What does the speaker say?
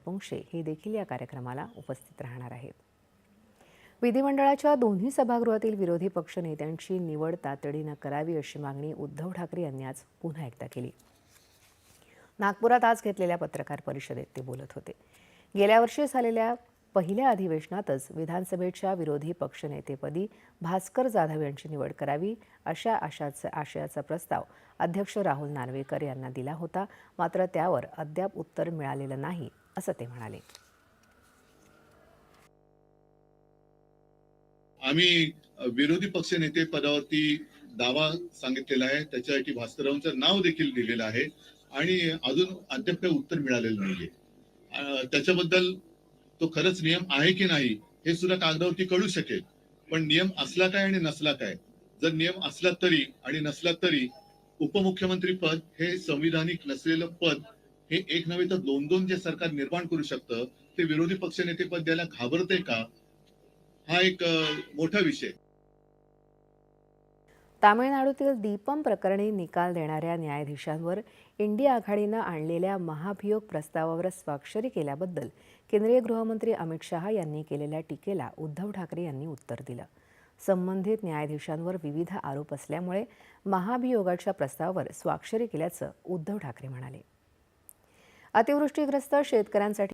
पोंक्षे हे देखील या कार्यक्रमाला उपस्थित राहणार आहेत। विधिमंडळाच्या दोन्ही सभागृहातील विरोधी पक्ष नेत्यांची निवड तातडीने करावी अशी मागणी उद्धव ठाकरे यांनी आज पुन्हा एकदा केली। नागपुरात आज घेतलेल्या पत्रकार परिषदेत ते बोलत होते। गेल्या वर्षी झालेल्या पहिल्या अधिवेशनातच विधानसभेच्या विरोधी पक्षनेतेपदी भास्कर जाधव यांची निवड करावी अशा आशयाचा प्रस्ताव अध्यक्ष राहुल नार्वेकर यांना दिला होता, मात्र त्यावर अद्याप उत्तर मिळालेलं नाही असं ते म्हणाले। आम्ही विरोधी पक्षनेते पदावरती दावा सांगितलेला आहे, त्याच्यासाठी भास्कररावांचं नाव देखील दिलेलं आहे आणि अजून अद्याप काही उत्तर मिळालेलं नाहीये। त्याच्याबद्दल तो खरंच नियम आहे की नाही हे सुद्धा कागदावरती कळू शकेल, पण नियम असला काय आणि नसला काय, जर नियम असला तरी आणि नसला तरी उपमुख्यमंत्री पद हे संविधानिक नसलेलं पद हे एक नव्हे तर दोन दोन जे सरकार निर्माण करू शकतं ते विरोधी पक्षनेते पद द्यायला घाबरते का, हा एक मोठा विषय। तामिळनाडूतील दीपम प्रकरणी निकाल देणाऱ्या न्यायाधीशांवर इंडिया आघाडीनं आणलेल्या महाभियोग प्रस्तावावर स्वाक्षरी केल्याबद्दल केंद्रीय गृहमंत्री अमित शहा यांनी केलेल्या टीकेला उद्धव ठाकरे यांनी उत्तर दिलं। संबंधित न्यायाधीशांवर विविध आरोप असल्यामुळे महाभियोगाच्या प्रस्तावावर स्वाक्षरी केल्याचं उद्धव ठाकरे म्हणाले। अतिवृष्टीग्रस्त शेतकऱ्यांसाठी